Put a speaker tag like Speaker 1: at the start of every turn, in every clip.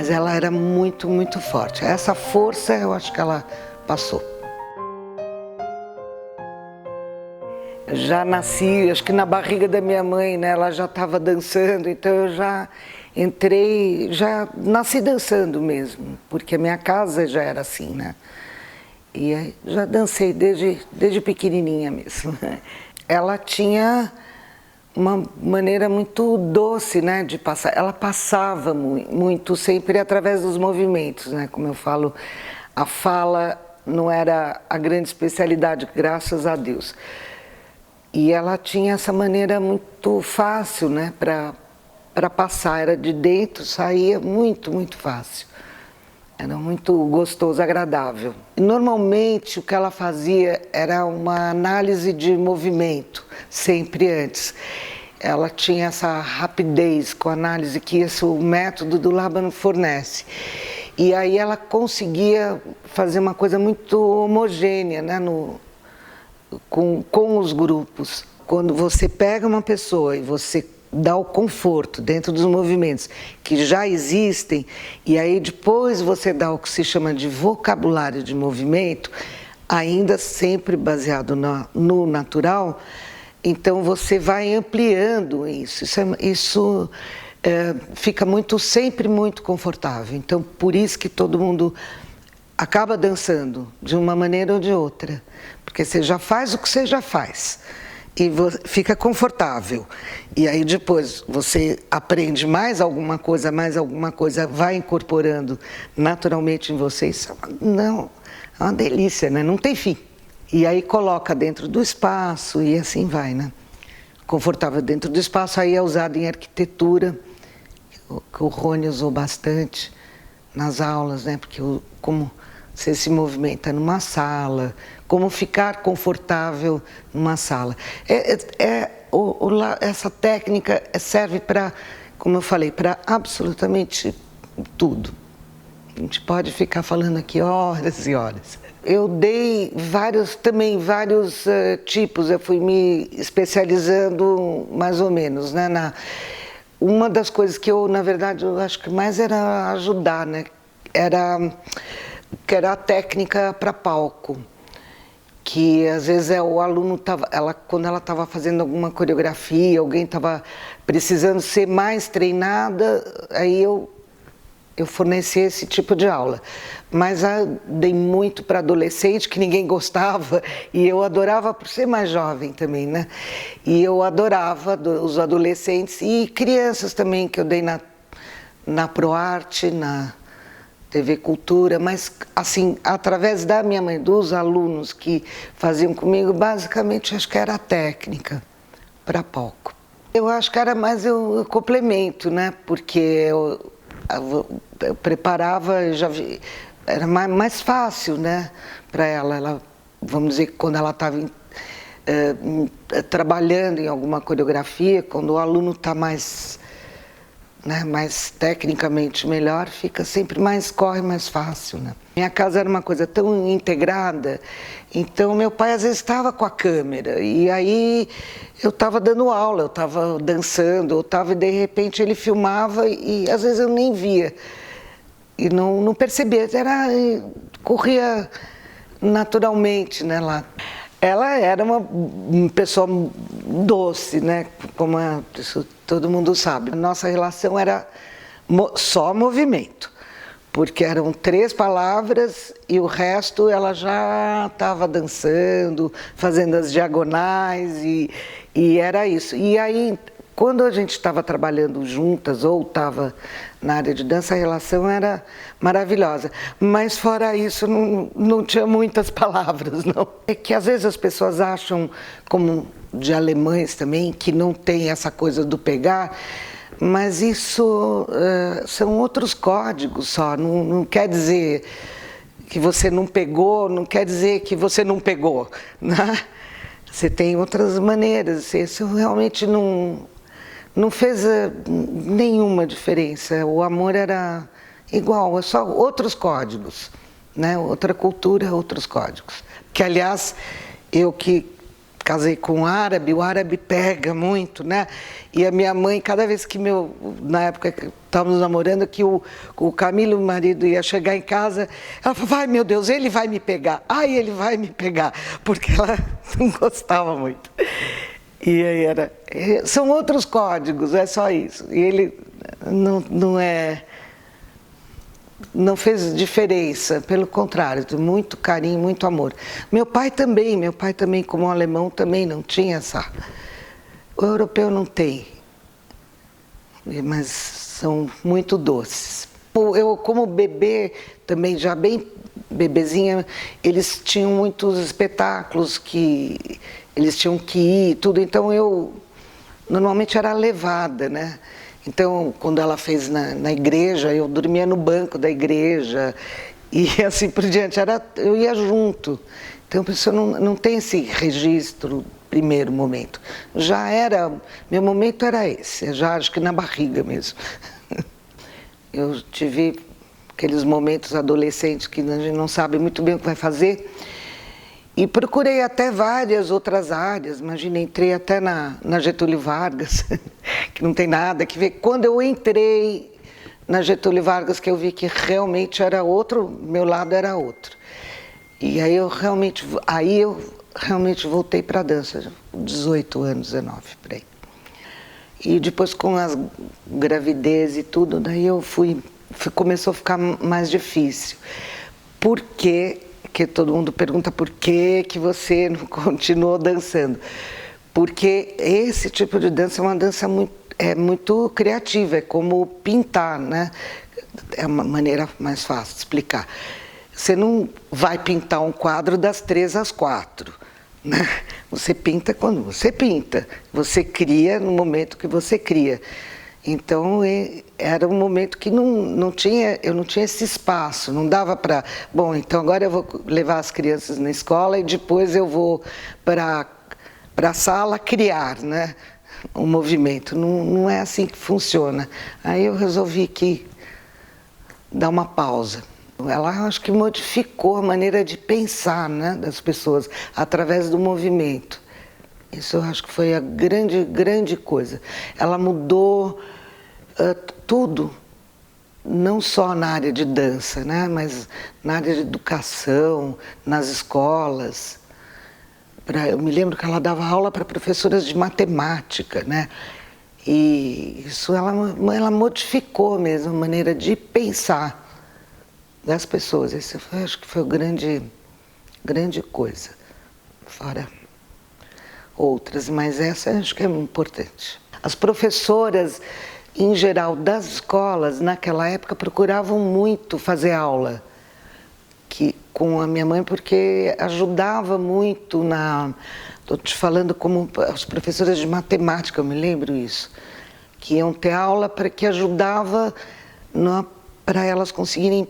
Speaker 1: mas ela era muito, muito forte. Essa força eu acho que ela passou. Já nasci, acho que na barriga da minha mãe, né? Ela já estava dançando, então eu já entrei, já nasci dançando mesmo, porque a minha casa já era assim, né? E aí, já dancei desde pequenininha mesmo. Ela tinha uma maneira muito doce, né, de passar. Ela passava muito sempre através dos movimentos, né? Como eu falo, a fala não era a grande especialidade, graças a Deus. E ela tinha essa maneira muito fácil, né, para passar. Era de dentro, saía muito, muito fácil. Era muito gostoso, agradável. E normalmente o que ela fazia era uma análise de movimento, sempre antes. Ela tinha essa rapidez com a análise que esse o método do Laban fornece. E aí ela conseguia fazer uma coisa muito homogênea, né, com os grupos. Quando você pega uma pessoa e você dá o conforto dentro dos movimentos que já existem, e aí depois você dá o que se chama de vocabulário de movimento, ainda sempre baseado no natural, então você vai ampliando isso. Isso fica sempre muito confortável. Então, por isso que todo mundo acaba dançando de uma maneira ou de outra, porque você já faz o que você já faz e fica confortável. E aí depois você aprende mais alguma coisa, vai incorporando naturalmente em você. Isso é uma delícia, né? Não tem fim. E aí coloca dentro do espaço e assim vai, né? Confortável dentro do espaço, aí é usado em arquitetura, que o Rony usou bastante nas aulas, né? Porque como você se movimenta numa sala, como ficar confortável numa sala. Essa técnica serve para, como eu falei, para absolutamente tudo. A gente pode ficar falando aqui horas e horas. Eu dei vários tipos, eu fui me especializando mais ou menos, né? Uma das coisas que eu, na verdade, eu acho que mais era ajudar, né? Que era a técnica para palco, que às vezes o aluno quando ela estava fazendo alguma coreografia, alguém estava precisando ser mais treinada, aí eu forneci esse tipo de aula. Mas dei muito para adolescente, que ninguém gostava, e eu adorava, por ser mais jovem também, né? E eu adorava os adolescentes e crianças também, que eu dei na ProArte, na TV Cultura, mas assim, através da minha mãe, dos alunos que faziam comigo, basicamente acho que era a técnica para palco. Eu acho que era mais o complemento, né? Porque eu preparava, era mais fácil, né, para ela. Vamos dizer que quando ela estava trabalhando em alguma coreografia, quando o aluno está mais tecnicamente melhor, corre mais fácil, né? Minha casa era uma coisa tão integrada, então meu pai às vezes estava com a câmera, e aí eu estava dando aula, eu estava dançando, e de repente ele filmava e às vezes eu nem via, e não percebia, corria naturalmente, né, lá. Ela era uma pessoa doce, né? Como isso todo mundo sabe. A nossa relação era só movimento, porque eram 3 palavras e o resto ela já estava dançando, fazendo as diagonais e era isso. E aí, quando a gente estava trabalhando juntas ou estava na área de dança, a relação era maravilhosa. Mas fora isso, não tinha muitas palavras, não. É que às vezes as pessoas acham, como de alemães também, que não tem essa coisa do pegar, mas isso são outros códigos só. Não quer dizer que você não pegou, não quer dizer que você não pegou, né? Você tem outras maneiras. Isso realmente não fez nenhuma diferença. O amor era igual, é só outros códigos, né? Outra cultura, outros códigos. Que, aliás, eu que casei com um árabe, o árabe pega muito, né? E a minha mãe, cada vez que na época que estávamos namorando, que o Camilo, o marido, ia chegar em casa, ela falava, ai meu Deus, ele vai me pegar, ai ele vai me pegar, porque ela não gostava muito. E aí são outros códigos, é só isso. E ele não fez diferença, pelo contrário, muito carinho, muito amor. Meu pai também, como um alemão, também não tinha essa... O europeu não tem, mas são muito doces. Eu, como bebê, também já bem bebezinha, eles tinham muitos espetáculos que eles tinham que ir, tudo, então eu normalmente era levada, né? Então, quando ela fez na igreja, eu dormia no banco da igreja e assim por diante, eu ia junto. Então, a pessoa não tem esse registro, primeiro momento. Meu momento era esse, já acho que na barriga mesmo. Eu tive aqueles momentos adolescentes que a gente não sabe muito bem o que vai fazer. E procurei até várias outras áreas, imagina, entrei até na Getúlio Vargas, que não tem nada que ver. Quando eu entrei na Getúlio Vargas, que eu vi que realmente era outro, meu lado era outro. E aí eu realmente voltei para a dança, 18 anos, 19, por aí. E depois com as gravidez e tudo, daí começou a ficar mais difícil. Por quê? Que todo mundo pergunta por que você não continuou dançando. Porque esse tipo de dança é uma dança muito criativa, é como pintar, né? É uma maneira mais fácil de explicar. Você não vai pintar um quadro das 3 às 4, né? Você pinta quando você pinta, você cria no momento que você cria. Então, era um momento que eu não tinha esse espaço, não dava para... Bom, então agora eu vou levar as crianças na escola e depois eu vou para a sala criar, né, um movimento. Não é assim que funciona. Aí eu resolvi dar uma pausa. Ela, acho que modificou a maneira de pensar, né, das pessoas através do movimento. Isso eu acho que foi a grande coisa. Ela mudou tudo, não só na área de dança, né, mas na área de educação, nas escolas. Eu me lembro que ela dava aula para professoras de matemática, né? E isso ela modificou mesmo a maneira de pensar das pessoas. Isso acho que foi grande coisa. Fora outras, mas essa acho que é importante. As professoras, em geral, das escolas, naquela época, procuravam muito fazer aula com a minha mãe, porque ajudava muito estou te falando como as professoras de matemática, eu me lembro isso, que iam ter aula que ajudava para elas conseguirem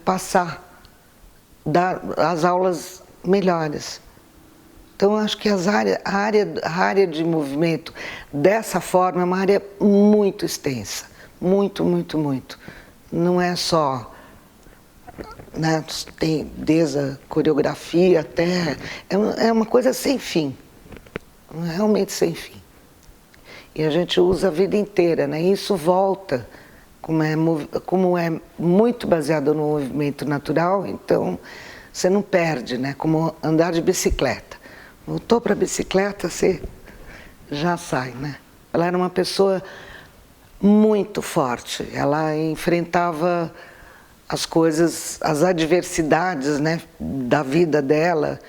Speaker 1: passar, dar as aulas melhores. Então, acho que a área de movimento dessa forma é uma área muito extensa. Muito. Não é só, né, tem desde a coreografia até... É uma coisa sem fim. Realmente sem fim. E a gente usa a vida inteira, né? E isso volta, como é muito baseado no movimento natural, então você não perde, né? Como andar de bicicleta. Voltou para a bicicleta, você já sai, né? Ela era uma pessoa muito forte. Ela enfrentava as coisas, as adversidades, né, da vida dela,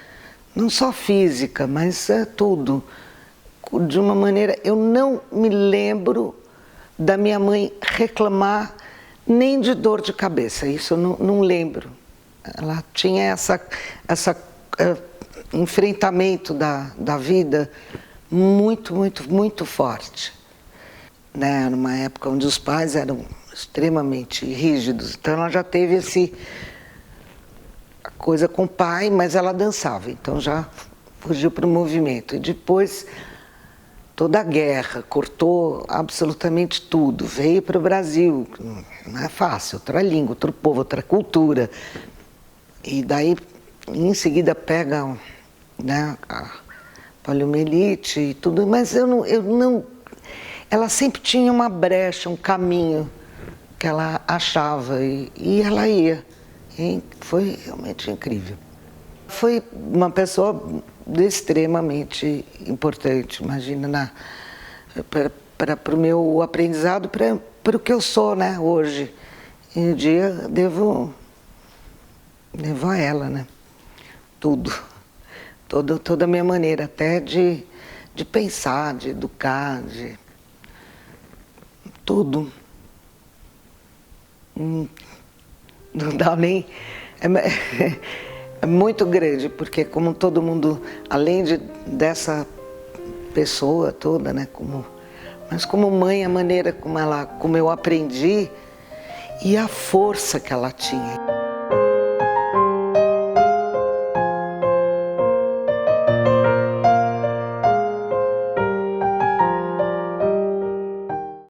Speaker 1: não só física, mas tudo. De uma maneira... Eu não me lembro da minha mãe reclamar nem de dor de cabeça. Isso eu não lembro. Ela tinha essa enfrentamento da vida muito forte, né? Numa época onde os pais eram extremamente rígidos, então ela já teve a coisa com o pai, mas ela dançava, então já fugiu para o movimento. E depois toda a guerra, cortou absolutamente tudo, veio para o Brasil, não é fácil, outra língua, outro povo, outra cultura, e daí em seguida pega, né, poliomielite e tudo, mas eu não... Ela sempre tinha uma brecha, um caminho que ela achava e ela ia. E foi realmente incrível. Foi uma pessoa extremamente importante, imagina, para o meu aprendizado, para o que eu sou, né, hoje. E um dia devo a ela, né? Tudo. Toda a minha maneira, até de pensar, de educar, de tudo. Não dá nem... É muito grande, porque como todo mundo, além dessa pessoa toda, né, mas como mãe, a maneira como eu aprendi e a força que ela tinha.